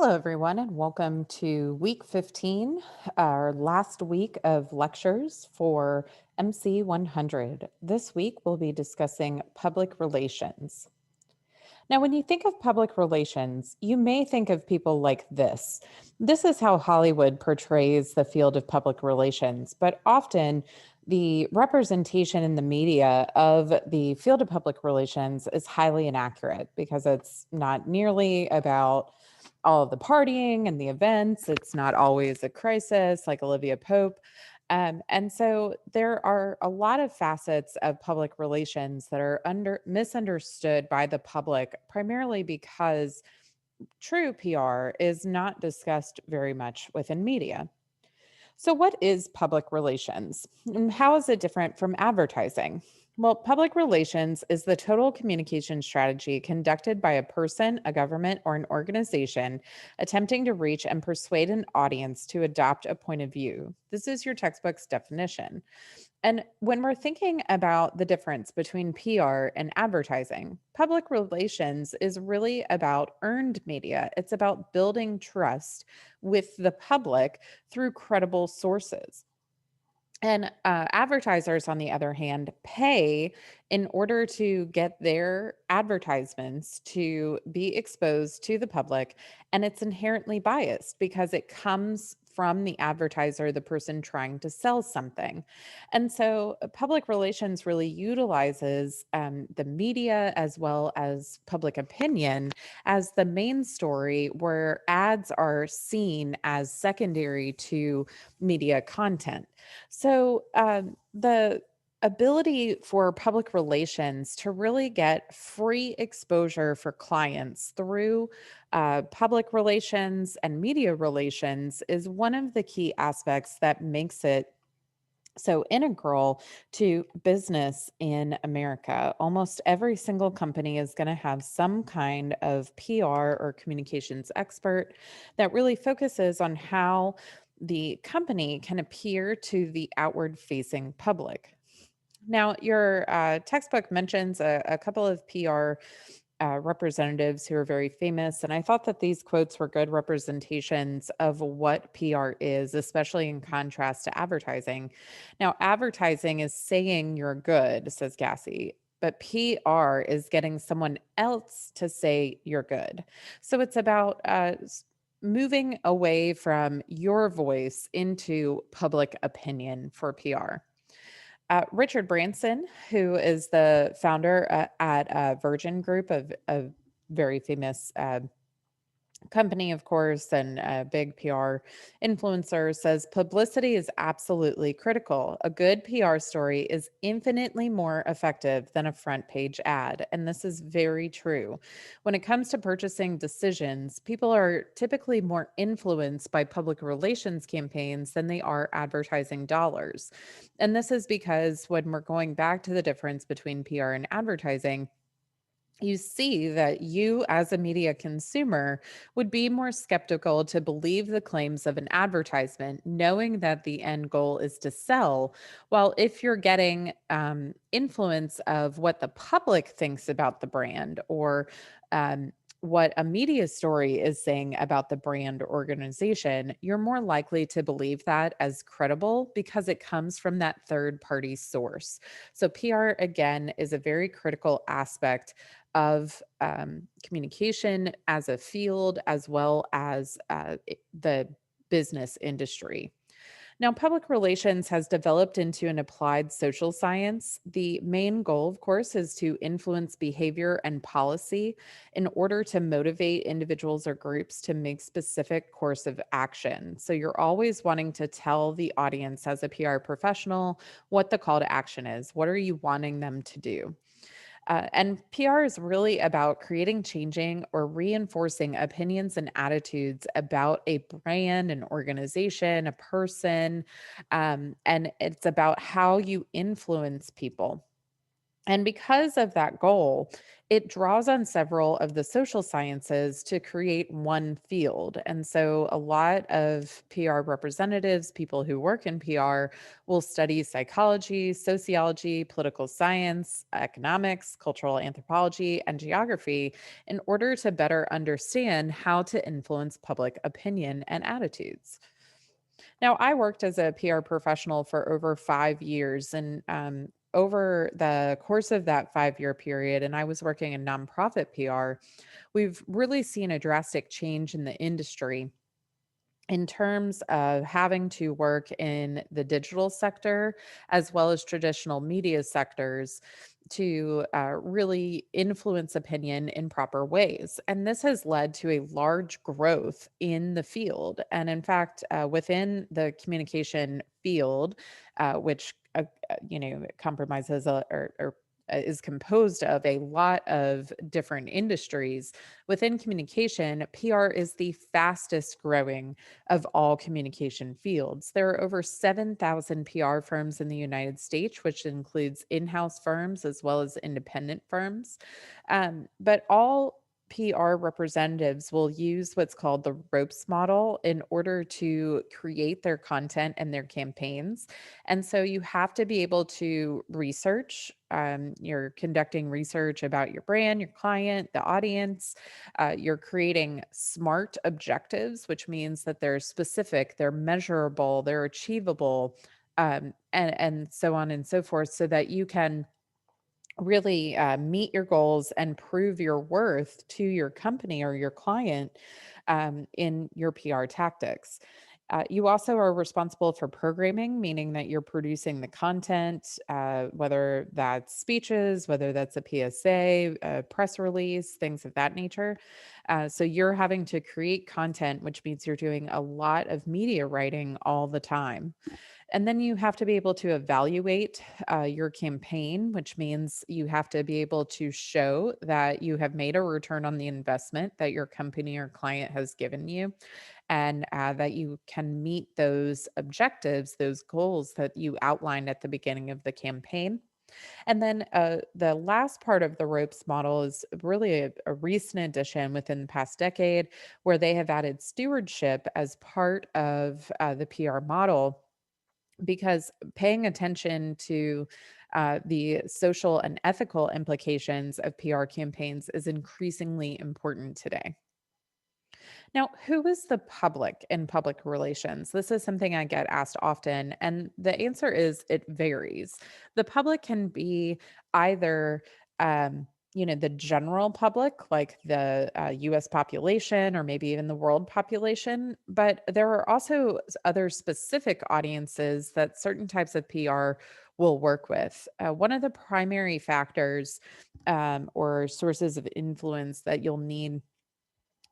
Hello, everyone, and welcome to week 15, our last week of lectures for MC 100. This week, we'll be discussing public relations. Now, when you think of public relations, you may think of people like this. This is how Hollywood portrays the field of public relations, but often the representation in the media of the field of public relations is highly inaccurate because it's not nearly about all of the partying and the events. It's not always a crisis like Olivia Pope. And so there are a lot of facets of public relations that are misunderstood by the public, primarily because true PR is not discussed very much within media. So, what is public relations? And how is it different from advertising? Well, public relations is the total communication strategy conducted by a person, a government, or an organization attempting to reach and persuade an audience to adopt a point of view. This is your textbook's definition. And when we're thinking about the difference between PR and advertising, public relations is really about earned media. It's about building trust with the public through credible sources. And advertisers, on the other hand, pay in order to get their advertisements to be exposed to the public. And it's inherently biased because it comes from the advertiser, the person trying to sell something. And so public relations really utilizes the media as well as public opinion as the main story, where ads are seen as secondary to media content. So, the ability for public relations to really get free exposure for clients through public relations and media relations is one of the key aspects that makes it so integral to business in America. Almost every single company is going to have some kind of PR or communications expert that really focuses on how the company can appear to the outward facing public. Now, your textbook mentions a couple of PR representatives who are very famous. And I thought that these quotes were good representations of what PR is, especially in contrast to advertising. Now, advertising is saying you're good, says Gassy. But PR is getting someone else to say you're good. So it's about moving away from your voice into public opinion for PR. Richard Branson, who is the founder at Virgin Group, of a very famous company, of course, and a big PR influencer, says publicity is absolutely critical. A good PR story is infinitely more effective than a front page ad. And this is very true. When it comes to purchasing decisions, people are typically more influenced by public relations campaigns than they are advertising dollars. And this is because when we're going back to the difference between PR and advertising, you see that you, as a media consumer, would be more skeptical to believe the claims of an advertisement, knowing that the end goal is to sell. While if you're getting influence of what the public thinks about the brand, or what a media story is saying about the brand or organization, you're more likely to believe that as credible because it comes from that third party source. So, PR, again, is a very critical aspect of communication as a field, as well as the business industry. Now, public relations has developed into an applied social science. The main goal, of course, is to influence behavior and policy in order to motivate individuals or groups to make specific course of action. So you're always wanting to tell the audience as a PR professional what the call to action is. What are you wanting them to do? And PR is really about creating, changing, or reinforcing opinions and attitudes about a brand, an organization, a person. And it's about how you influence people. And because of that goal, it draws on several of the social sciences to create one field. And so a lot of PR representatives, people who work in PR, will study psychology, sociology, political science, economics, cultural anthropology, and geography in order to better understand how to influence public opinion and attitudes. Now, I worked as a PR professional for over 5 years, and over the course of that 5 year period, and I was working in nonprofit PR, we've really seen a drastic change in the industry in terms of having to work in the digital sector as well as traditional media sectors to really influence opinion in proper ways. And this has led to a large growth in the field. And in fact, within the communication field, which compromises or is composed of a lot of different industries. Within communication, PR is the fastest growing of all communication fields. There are over 7,000 PR firms in the United States, which includes in house firms as well as independent firms. But all PR representatives will use what's called the ropes model in order to create their content and their campaigns. And so you have to be able to research. You're conducting research about your brand, your client, the audience, you're creating SMART objectives, which means that they're specific, they're measurable, they're achievable, and so on and so forth, so that you can really meet your goals and prove your worth to your company or your client in your PR tactics. You also are responsible for programming, meaning that you're producing the content, whether that's speeches, whether that's a PSA, a press release, things of that nature. So you're having to create content, which means you're doing a lot of media writing all the time. And then you have to be able to evaluate your campaign, which means you have to be able to show that you have made a return on the investment that your company or client has given you, and that you can meet those objectives, those goals that you outlined at the beginning of the campaign. And then the last part of the ropes model is really a recent addition within the past decade, where they have added stewardship as part of the PR model, because paying attention to the social and ethical implications of PR campaigns is increasingly important today. Now, who is the public in public relations? This is something I get asked often, and the answer is it varies. The public can be either the general public, like the US population or maybe even the world population, but there are also other specific audiences that certain types of PR will work with. One of the primary factors or sources of influence that you'll need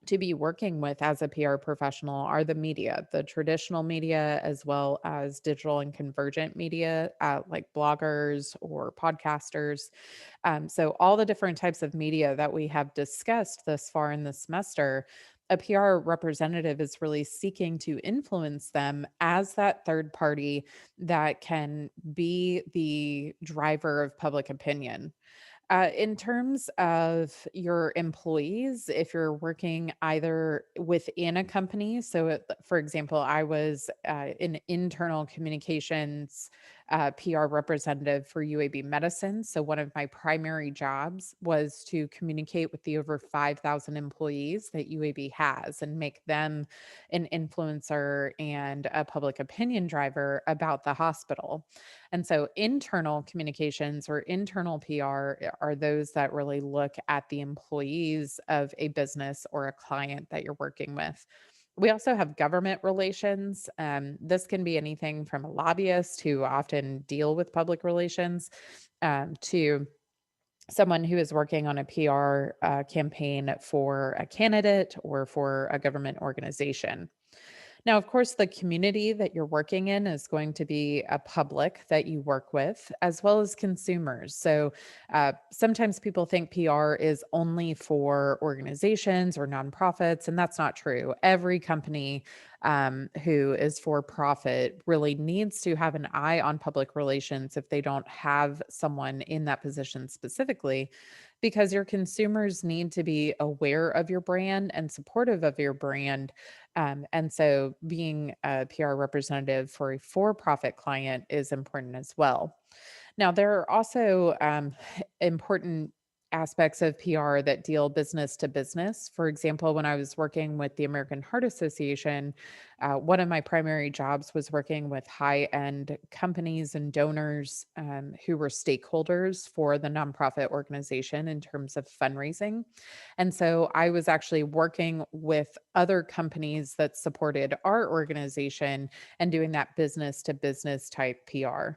to be working with as a PR professional are the media, the traditional media, as well as digital and convergent media, like bloggers or podcasters. So, all the different types of media that we have discussed thus far in the semester, a PR representative is really seeking to influence them as that third party that can be the driver of public opinion. In terms of your employees, if you're working either within a company, so for example, I was an internal communications PR representative for UAB Medicine. So one of my primary jobs was to communicate with the over 5,000 employees that UAB has and make them an influencer and a public opinion driver about the hospital. And so internal communications or internal PR are those that really look at the employees of a business or a client that you're working with. We also have government relations. This can be anything from a lobbyist who often deal with public relations to someone who is working on a PR campaign for a candidate or for a government organization. Now, of course, the community that you're working in is going to be a public that you work with, as well as consumers. So sometimes people think PR is only for organizations or nonprofits, and that's not true. Every company who is for profit really needs to have an eye on public relations if they don't have someone in that position specifically, because your consumers need to be aware of your brand and supportive of your brand, and so being a PR representative for a for profit client is important as well. Now, there are also important aspects of PR that deal business to business. For example, when I was working with the American Heart Association, one of my primary jobs was working with high end companies and donors who were stakeholders for the nonprofit organization in terms of fundraising. And so I was actually working with other companies that supported our organization and doing that business to business type PR.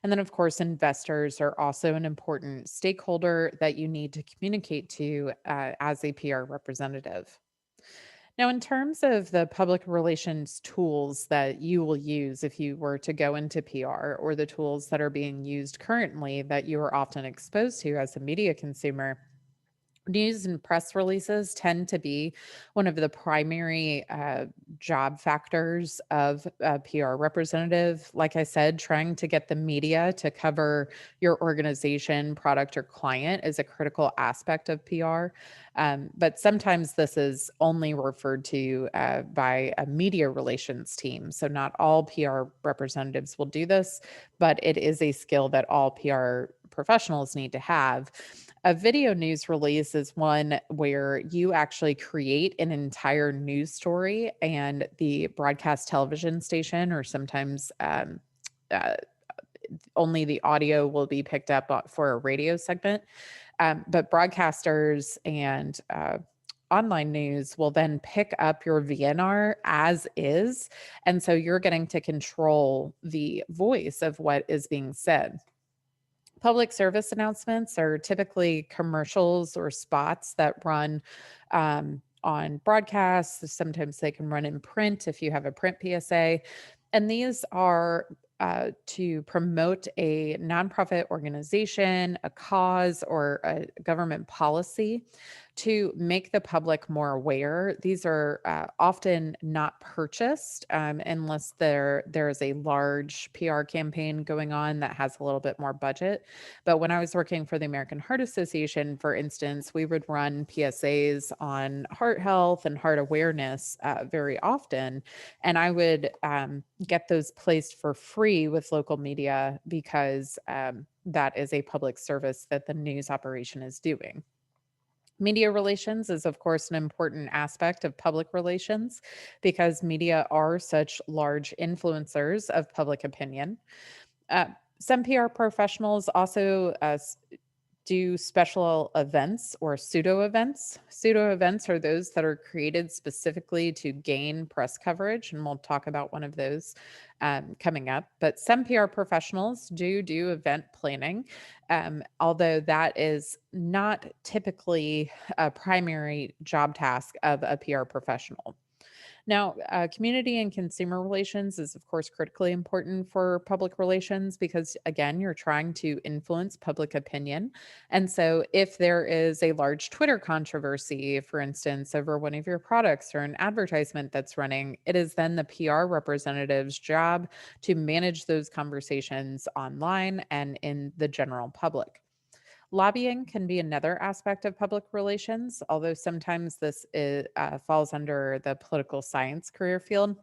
And then, of course, investors are also an important stakeholder that you need to communicate to as a PR representative. Now, in terms of the public relations tools that you will use if you were to go into PR, or the tools that are being used currently that you are often exposed to as a media consumer, news and press releases tend to be one of the primary job factors of a PR representative. Like I said, trying to get the media to cover your organization, product, or client is a critical aspect of PR. But sometimes this is only referred to by a media relations team. So not all PR representatives will do this, but it is a skill that all PR professionals need to have. A video news release is one where you actually create an entire news story, and the broadcast television station, or sometimes uh, only the audio will be picked up for a radio segment. But broadcasters and online news will then pick up your VNR as is. And so you're getting to control the voice of what is being said. Public service announcements are typically commercials or spots that run on broadcasts. Sometimes they can run in print if you have a print PSA. And these are to promote a nonprofit organization, a cause, or a government policy to make the public more aware. These are often not purchased unless there is a large PR campaign going on that has a little bit more budget. But when I was working for the American Heart Association, for instance, we would run PSAs on heart health and heart awareness very often, and I would get those placed for free with local media because that is a public service that the news operation is doing. Media relations is, of course, an important aspect of public relations because media are such large influencers of public opinion. Uh, some PR professionals also do special events or pseudo events. Pseudo events are those that are created specifically to gain press coverage, and we'll talk about one of those coming up. But some PR professionals do event planning, although that is not typically a primary job task of a PR professional. Now, community and consumer relations is, of course, critically important for public relations because, again, you're trying to influence public opinion. And so, if there is a large Twitter controversy, for instance, over one of your products or an advertisement that's running, it is then the PR representative's job to manage those conversations online and in the general public. Lobbying can be another aspect of public relations, although sometimes falls under the political science career field.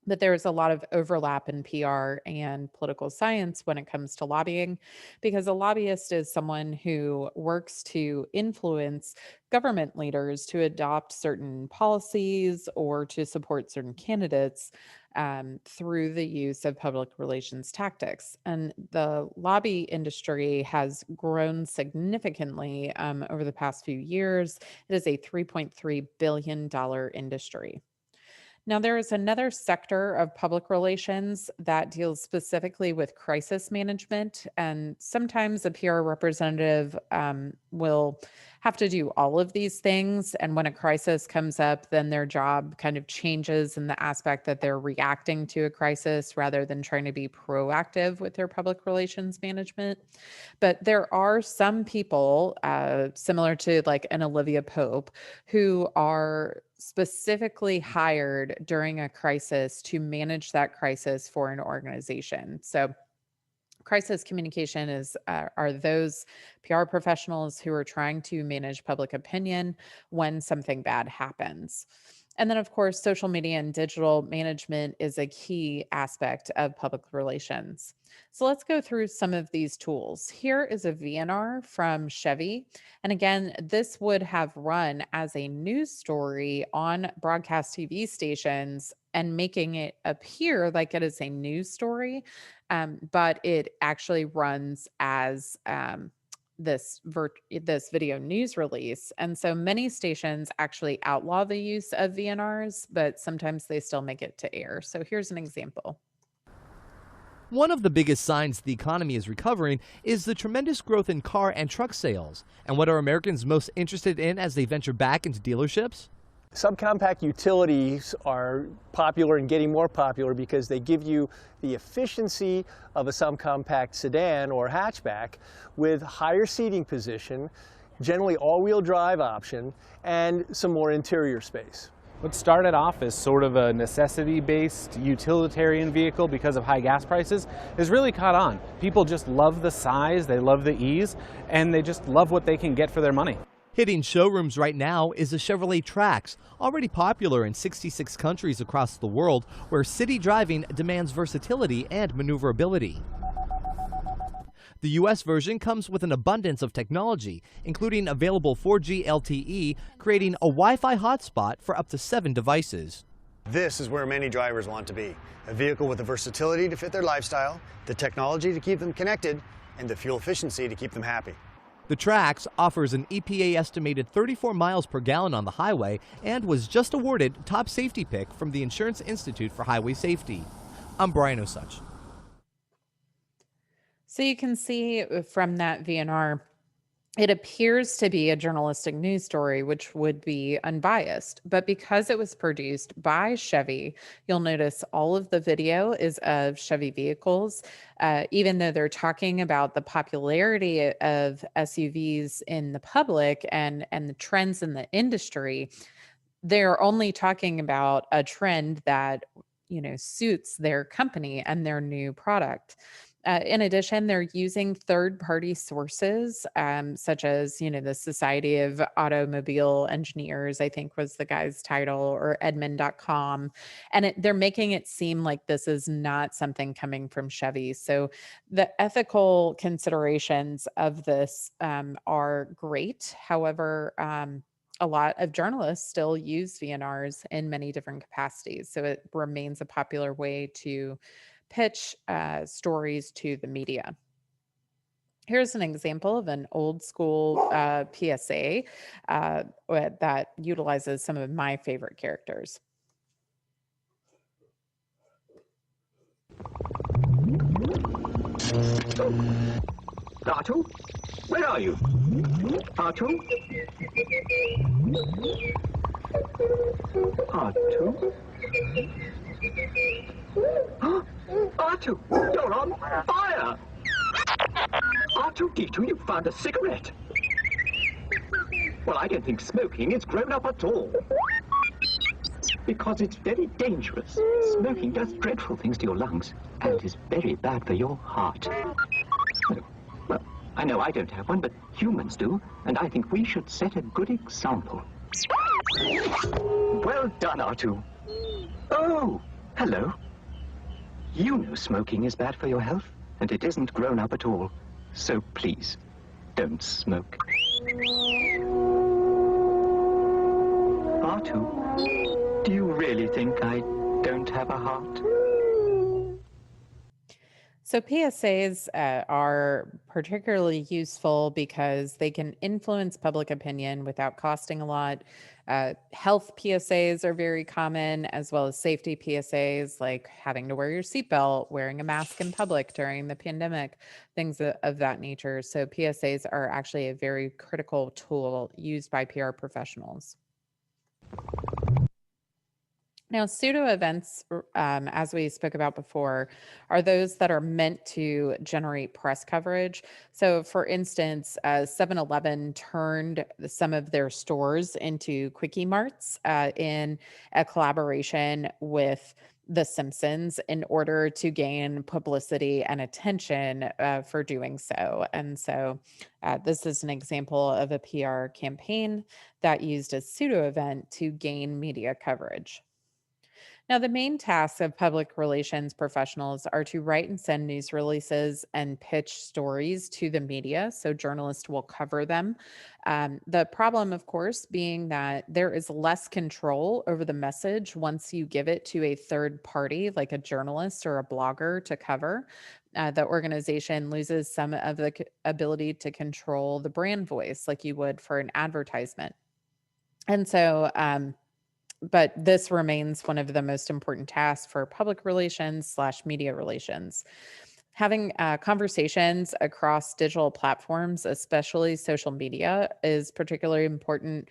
But there's a lot of overlap in PR and political science when it comes to lobbying, because a lobbyist is someone who works to influence government leaders to adopt certain policies or to support certain candidates through the use of public relations tactics. And the lobby industry has grown significantly over the past few years. It is a $3.3 billion industry. Now, there is another sector of public relations that deals specifically with crisis management, and sometimes a PR representative will have to do all of these things. And when a crisis comes up, then their job kind of changes in the aspect that they're reacting to a crisis rather than trying to be proactive with their public relations management. But there are some people, similar to like an Olivia Pope, who are specifically hired during a crisis to manage that crisis for an organization. So crisis communication is are those PR professionals who are trying to manage public opinion when something bad happens. And then, of course, social media and digital management is a key aspect of public relations. So let's go through some of these tools. Here is a VNR from Chevy. And again, this would have run as a news story on broadcast TV stations and making it appear like it is a news story, but it actually runs as this video news release. And so many stations actually outlaw the use of VNRs, but sometimes they still make it to air. So here's an example. One of the biggest signs the economy is recovering is the tremendous growth in car and truck sales. And what are Americans most interested in as they venture back into dealerships? Subcompact utilities are popular and getting more popular because they give you the efficiency of a subcompact sedan or hatchback with higher seating position, generally all-wheel drive option, and some more interior space. What started off as sort of a necessity-based utilitarian vehicle because of high gas prices has really caught on. People just love the size, they love the ease, and they just love what they can get for their money. Hitting showrooms right now is the Chevrolet Trax, already popular in 66 countries across the world, where city driving demands versatility and maneuverability. The US version comes with an abundance of technology, including available 4G LTE, creating a Wi-Fi hotspot for up to 7 devices. This is where many drivers want to be. A vehicle with the versatility to fit their lifestyle, the technology to keep them connected, and the fuel efficiency to keep them happy. The Trax offers an EPA estimated 34 miles per gallon on the highway and was just awarded top safety pick from the Insurance Institute for Highway Safety. I'm Brian Osuch. So you can see from that VNR, it appears to be a journalistic news story, which would be unbiased. But because it was produced by Chevy, you'll notice all of the video is of Chevy vehicles. Even though they're talking about the popularity of SUVs in the public and the trends in the industry, they're only talking about a trend that suits their company and their new product. In addition, they're using third-party sources, such as, the Society of Automobile Engineers, I think was the guy's title, or Edmund.com. And they're making it seem like this is not something coming from Chevy. So the ethical considerations of this are great. However, a lot of journalists still use VNRs in many different capacities. So it remains a popular way to pitch stories to the media. Here's an example of an old school PSA that utilizes some of my favorite characters. R2? Where are you? R2? R2? R2, you're on fire! R2-D2, you found a cigarette. Well, I don't think smoking is grown up at all. Because it's very dangerous. Smoking does dreadful things to your lungs and is very bad for your heart. Well, I know I don't have one, but humans do, and I think we should set a good example. Well done, R2. Oh, hello. You know smoking is bad for your health, and it isn't grown up at all. So please, don't smoke. R2, do you really think I don't have a heart? So PSAs are particularly useful because they can influence public opinion without costing a lot. Health PSAs are very common, as well as safety PSAs, like having to wear your seatbelt, wearing a mask in public during the pandemic, things of that nature. So, PSAs are actually a very critical tool used by PR professionals. Now, pseudo events, as we spoke about before, are those that are meant to generate press coverage. So, for instance, 7-Eleven turned some of their stores into quickie marts in a collaboration with The Simpsons in order to gain publicity and attention for doing so. And so, this is an example of a PR campaign that used a pseudo event to gain media coverage. Now, the main tasks of public relations professionals are to write and send news releases and pitch stories to the media. So, journalists will cover them. The problem, of course, being that there is less control over the message once you give it to a third party, like a journalist or a blogger, to cover. The organization loses some of the ability to control the brand voice, like you would for an advertisement. And so, but this remains one of the most important tasks for public relations slash media relations. Having conversations across digital platforms, especially social media, is particularly important.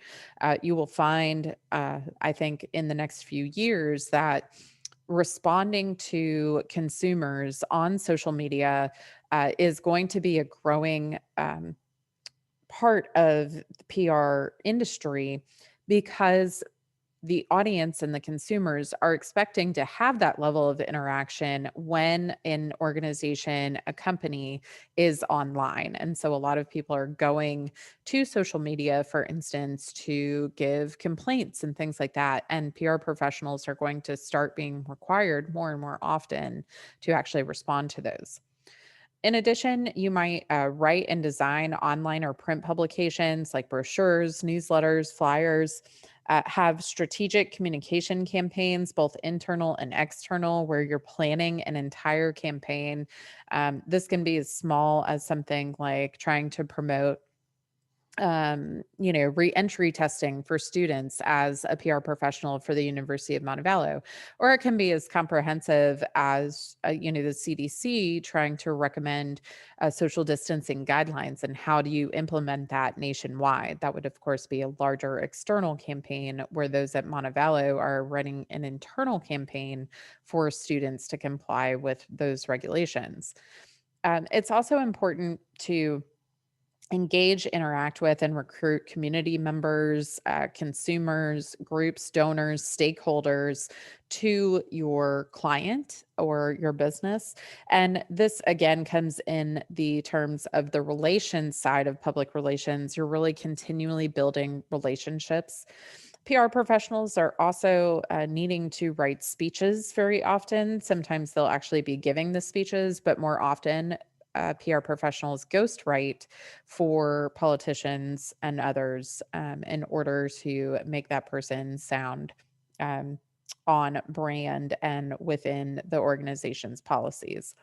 You will find, I think, in the next few years that responding to consumers on social media is going to be a growing part of the PR industry because the audience and the consumers are expecting to have that level of interaction when an organization, a company is online. And so a lot of people are going to social media, for instance, to give complaints and things like that. And PR professionals are going to start being required more and more often to actually respond to those. In addition, you might write and design online or print publications like brochures, newsletters, flyers, have strategic communication campaigns, both internal and external, where you're planning an entire campaign. This can be as small as something like trying to promote re-entry testing for students as a PR professional for the University of Montevallo, or it can be as comprehensive as the CDC trying to recommend social distancing guidelines and how do you implement that nationwide. That would, of course, be a larger external campaign where those at Montevallo are running an internal campaign for students to comply with those regulations. It's also important to engage, interact with, and recruit community members, consumers, groups, donors, stakeholders to your client or your business. And this again comes in the terms of the relations side of public relations. You're really continually building relationships. PR professionals are also needing to write speeches very often. Sometimes they'll actually be giving the speeches, but more often, PR professionals ghostwrite for politicians and others in order to make that person sound um, on brand and within the organization's policies.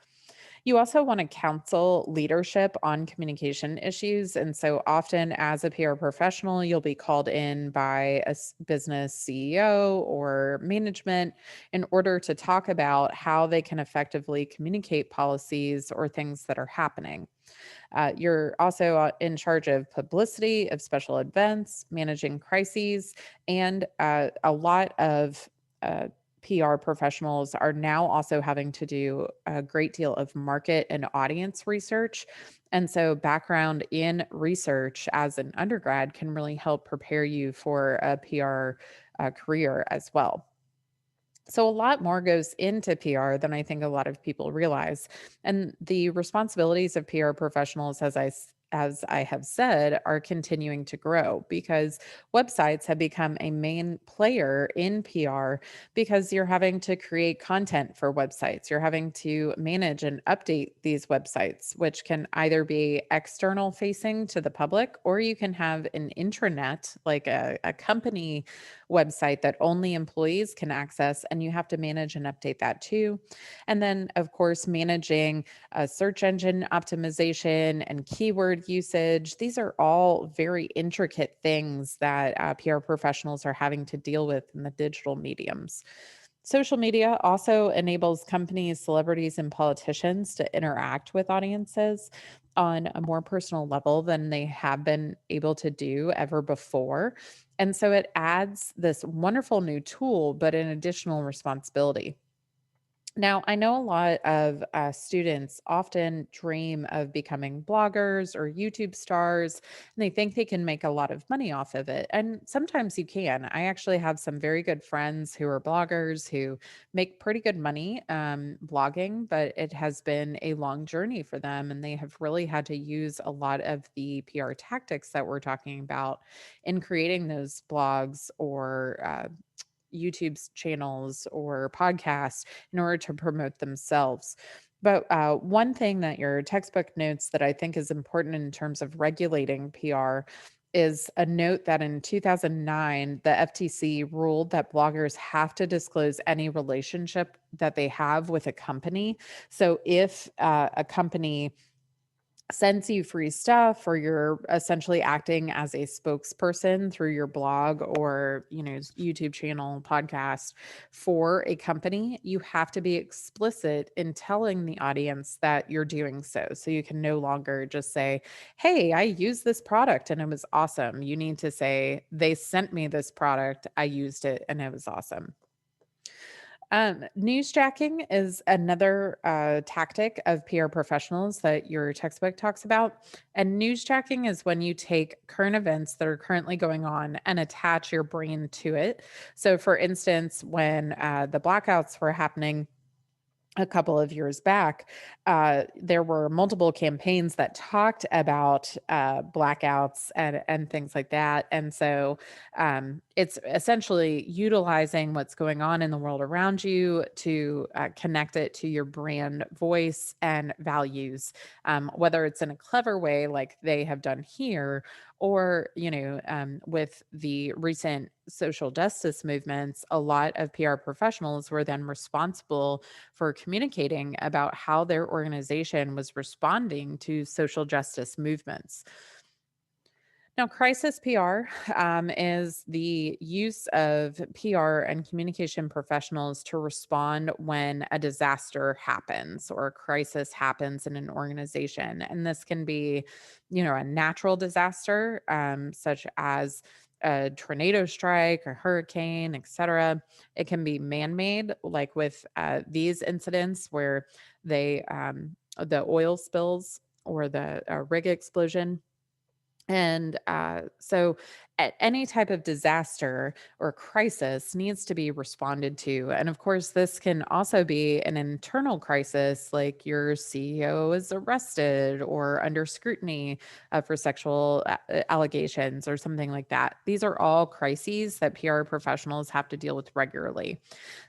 You also want to counsel leadership on communication issues. And so often, as a PR professional, you'll be called in by a business CEO or management in order to talk about how they can effectively communicate policies or things that are happening. You're also in charge of publicity of special events, managing crises, and a lot of PR professionals are now also having to do a great deal of market and audience research. And so, background in research as an undergrad can really help prepare you for a PR career as well. So, a lot more goes into PR than I think a lot of people realize. And the responsibilities of PR professionals, as I have said, are continuing to grow because websites have become a main player in PR because you're having to create content for websites. You're having to manage and update these websites, which can either be external facing to the public, or you can have an intranet, like a company website that only employees can access, and you have to manage and update that too. And then, of course, managing search engine optimization and keyword word usage. These are all very intricate things that PR professionals are having to deal with in the digital mediums. Social media also enables companies, celebrities, and politicians to interact with audiences on a more personal level than they have been able to do ever before. And so it adds this wonderful new tool, but an additional responsibility. Now, I know a lot of students often dream of becoming bloggers or YouTube stars, and they think they can make a lot of money off of it. And sometimes you can. I actually have some very good friends who are bloggers who make pretty good money blogging, but it has been a long journey for them. And they have really had to use a lot of the PR tactics that we're talking about in creating those blogs or YouTube's channels or podcasts in order to promote themselves. But one thing that your textbook notes that I think is important in terms of regulating PR is a note that in 2009, the FTC ruled that bloggers have to disclose any relationship that they have with a company. So if a company sends you free stuff or you're essentially acting as a spokesperson through your blog or YouTube channel podcast for a company, you have to be explicit in telling the audience that you're doing so you can no longer just say, hey, I used this product and it was awesome. You need to say, they sent me this product, I used it and it was awesome. Newsjacking is another tactic of PR professionals that your textbook talks about. And newsjacking is when you take current events that are currently going on and attach your brain to it. So, for instance, when the blackouts were happening a couple of years back, there were multiple campaigns that talked about blackouts and things like that. And so it's essentially utilizing what's going on in the world around you to connect it to your brand voice and values, whether it's in a clever way like they have done here, or with the recent social justice movements, a lot of PR professionals were then responsible for communicating about how their organization was responding to social justice movements. Now, crisis PR is the use of PR and communication professionals to respond when a disaster happens or a crisis happens in an organization. And this can be, a natural disaster, such as a tornado strike, a hurricane, etc. It can be man made, like with these incidents where the oil spills or the rig explosion. And so, at any type of disaster or crisis needs to be responded to. And of course, this can also be an internal crisis, like your CEO is arrested or under scrutiny for sexual allegations or something like that. These are all crises that PR professionals have to deal with regularly.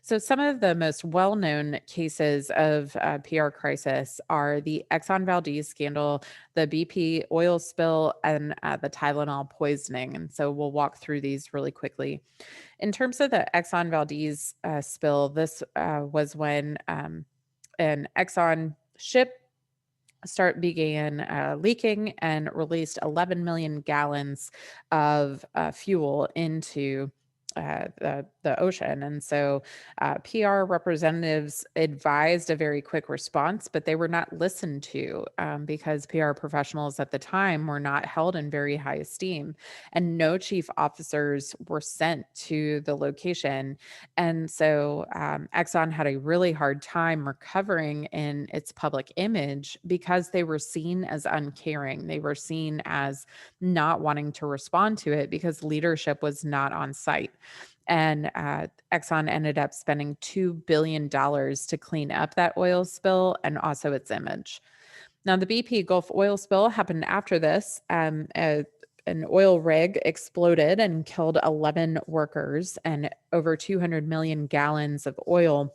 So, some of the most well known cases of PR crisis are the Exxon Valdez scandal, the BP oil spill, and the Tylenol poisoning. And so we'll walk through these really quickly. In terms of the Exxon Valdez spill, this was when an Exxon ship began leaking and released 11 million gallons of fuel into the ocean. And so PR representatives advised a very quick response, but they were not listened to because PR professionals at the time were not held in very high esteem, and no chief officers were sent to the location. And so Exxon had a really hard time recovering in its public image because they were seen as uncaring. They were seen as not wanting to respond to it because leadership was not on site. And Exxon ended up spending $2 billion to clean up that oil spill and also its image. Now, the BP Gulf oil spill happened after this. An oil rig exploded and killed 11 workers, and over 200 million gallons of oil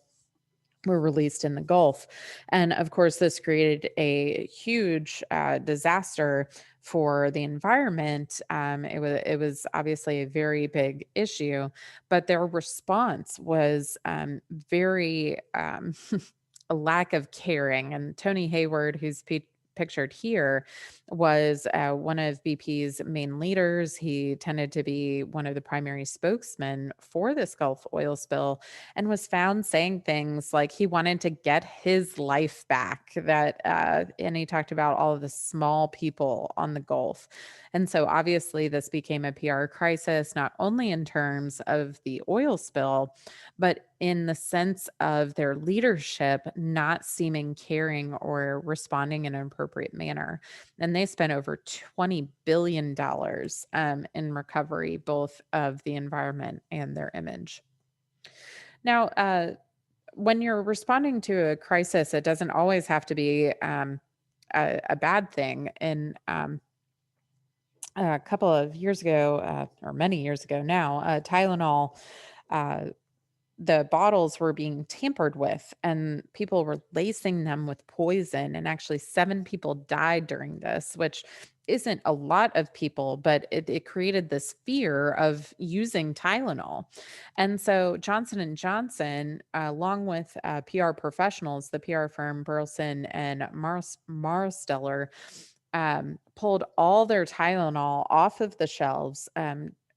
were released in the Gulf. And of course, this created a huge disaster for the environment. It was obviously a very big issue, but their response was very a lack of caring. And Tony Hayward, who's pictured here was one of BP's main leaders. He tended to be one of the primary spokesmen for this Gulf oil spill and was found saying things like he wanted to get his life back. And he talked about all of the small people on the Gulf. And so obviously, this became a PR crisis, not only in terms of the oil spill, but in the sense of their leadership not seeming caring or responding in an appropriate manner. And they spent over $20 billion in recovery, both of the environment and their image. Now, when you're responding to a crisis, it doesn't always have to be a bad thing. And a couple of years ago, or many years ago now, Tylenol, uh, the bottles were being tampered with and people were lacing them with poison. And actually, 7 people died during this, which isn't a lot of people, but it created this fear of using Tylenol. And so Johnson and Johnson, along with PR professionals, the PR firm Burleson and Marsteller, pulled all their Tylenol off of the shelves,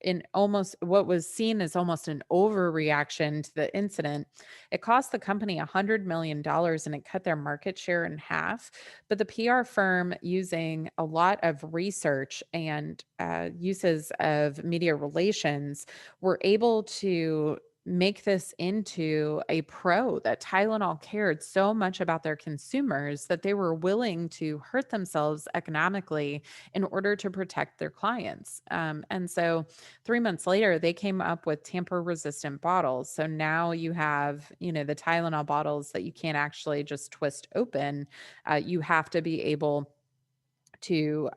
in almost what was seen as almost an overreaction to the incident. It cost the company $100 million and it cut their market share in half. But the PR firm, using a lot of research and uses of media relations, were able to make this into a pro that Tylenol cared so much about their consumers that they were willing to hurt themselves economically in order to protect their clients. And so 3 months later, they came up with tamper resistant bottles. So now you have, the Tylenol bottles that you can't actually just twist open. You have to be able to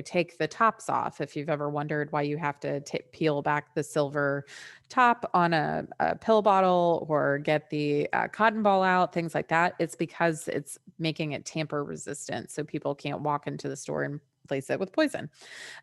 take the tops off. If you've ever wondered why you have to peel back the silver top on a pill bottle or get the cotton ball out, things like that, it's because it's making it tamper resistant, so people can't walk into the store and place it with poison.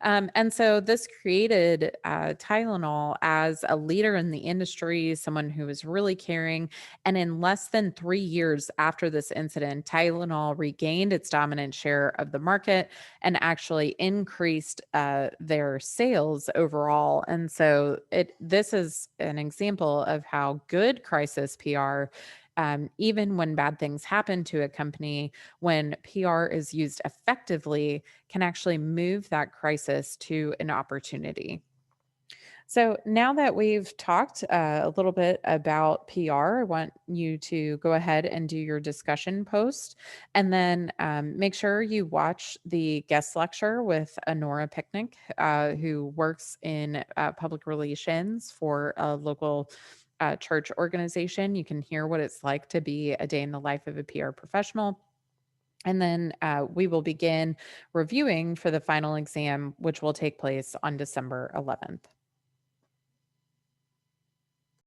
And so this created Tylenol as a leader in the industry, someone who was really caring. And in less than 3 years after this incident, Tylenol regained its dominant share of the market and actually increased their sales overall. And so this is an example of how good crisis PR, even when bad things happen to a company, when PR is used effectively, can actually move that crisis to an opportunity. So now that we've talked a little bit about PR, I want you to go ahead and do your discussion post, and then make sure you watch the guest lecture with Honora Picnic, who works in public relations for a local church organization. You can hear what it's like to be a day in the life of a PR professional. And then we will begin reviewing for the final exam, which will take place on December 11th.